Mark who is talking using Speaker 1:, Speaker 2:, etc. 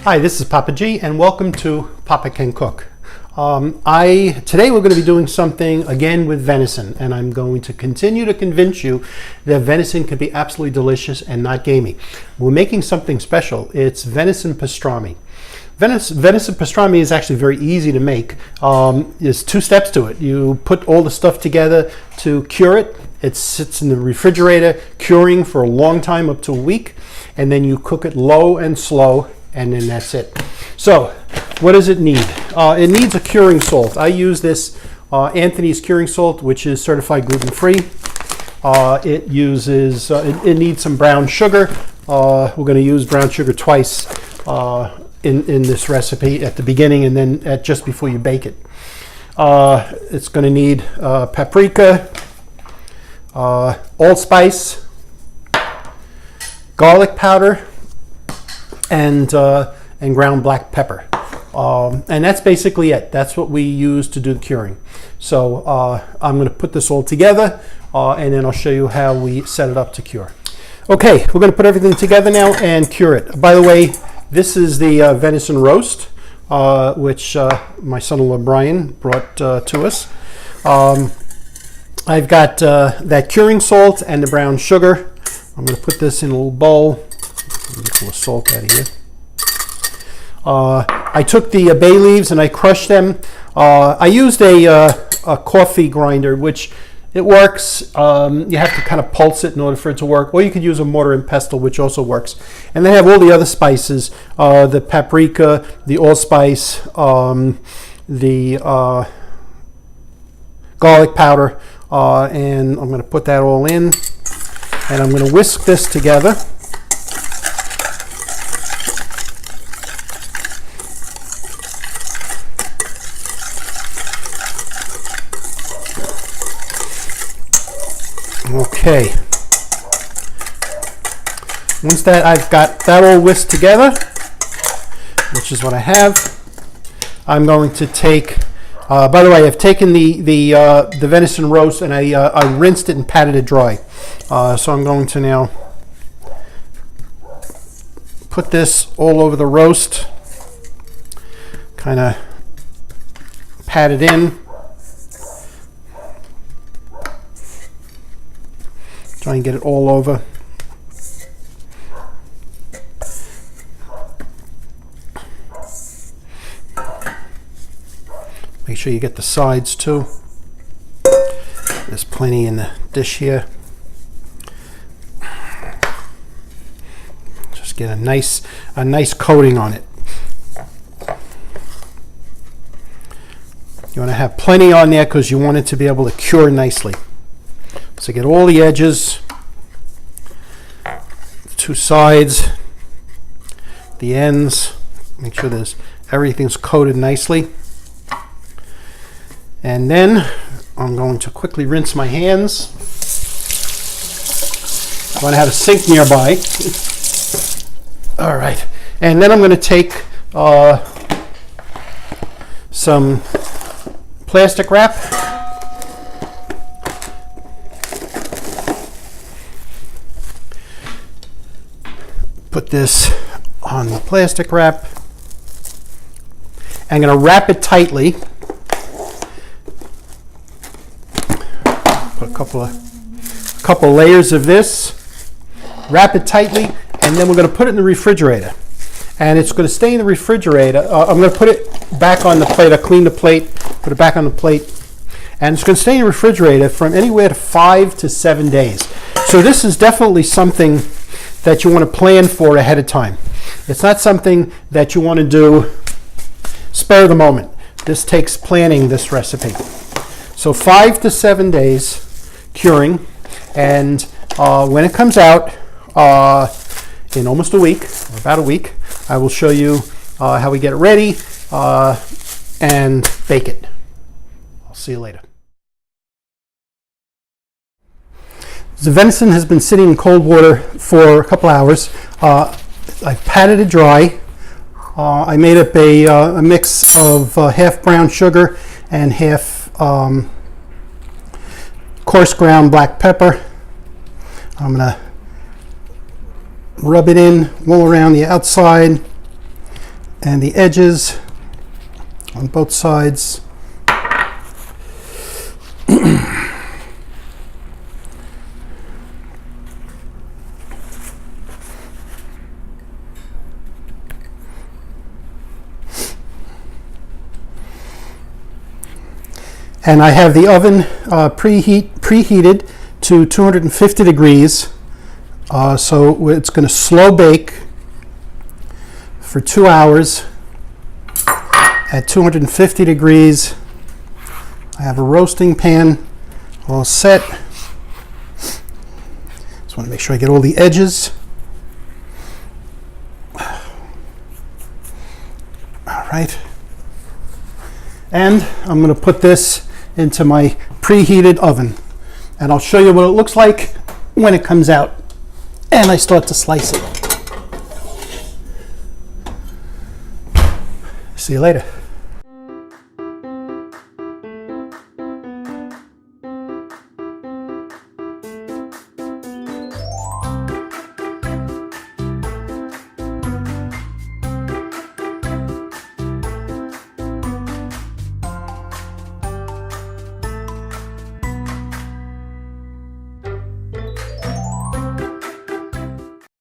Speaker 1: Hi, this is Papa G, and welcome to Papa Can Cook. Today we're going to be doing something again with venison, and I'm going to continue to convince you that venison can be absolutely delicious and not gamey. We're making something special. It's venison pastrami. Venison pastrami is actually very easy to make. There's two steps to it. You put all the stuff together to cure it. It sits in the refrigerator curing for a long time, up to a week, and then you cook it low and slow, and then that's it. So what does it need? It needs a curing salt. I use this Anthony's curing salt, which is certified gluten-free. It needs some brown sugar. We're going to use brown sugar twice in this recipe, at the beginning and then just before you bake it. It's going to need paprika, allspice, garlic powder, and ground black pepper. And that's basically it. That's what we use to do the curing. So I'm going to put this all together and then I'll show you how we set it up to cure. Okay, we're going to put everything together now and cure it. By the way, this is the venison roast, which my son-in-law Brian brought to us. I've got that curing salt and the brown sugar. I'm going to put this in a little bowl. Let me get a little salt out of here. I took the bay leaves and I crushed them. I used a coffee grinder, which it works. You have to kind of pulse it in order for it to work. Or you could use a mortar and pestle, which also works. And they have all the other spices, the paprika, the allspice, the garlic powder, and I'm going to put that all in. And I'm going to whisk this together. Okay, once that I've got that all whisked together, which is what I have, I'm going to take, by the way, I've taken the venison roast and I rinsed it and patted it dry. So I'm going to now put this all over the roast, kind of pat it in. Try and get it all over. Make sure you get the sides too. There's plenty in the dish here. Just get a nice coating on it. You want to have plenty on there because you want it to be able to cure nicely. So get all the edges, the two sides, the ends, make sure everything's coated nicely. And then I'm going to quickly rinse my hands. I'm going to have a sink nearby. All right, and then I'm going to take some plastic wrap. Put this on the plastic wrap. I'm going to wrap it tightly. Put a couple layers of this. Wrap it tightly, and then we're going to put it in the refrigerator. And it's going to stay in the refrigerator. I'm going to put it back on the plate. I clean the plate, put it back on the plate, and it's going to stay in the refrigerator from anywhere to 5 to 7 days. So this is definitely something that you want to plan for ahead of time. It's not something that you want to do spur of the moment. This takes planning, this recipe. So 5 to 7 days curing, and when it comes out in almost a week, or about a week, I will show you how we get it ready and bake it. I'll see you later. The venison has been sitting in cold water for a couple hours. I've patted it dry. I made up a mix of half brown sugar and half coarse ground black pepper. I'm going to rub it in all around the outside and the edges on both sides. And I have the oven preheated to 250 degrees. So it's going to slow bake for 2 hours at 250 degrees. I have a roasting pan all set. Just want to make sure I get all the edges. All right. And I'm going to put this into my preheated oven. And I'll show you what it looks like when it comes out and I start to slice it. See you later.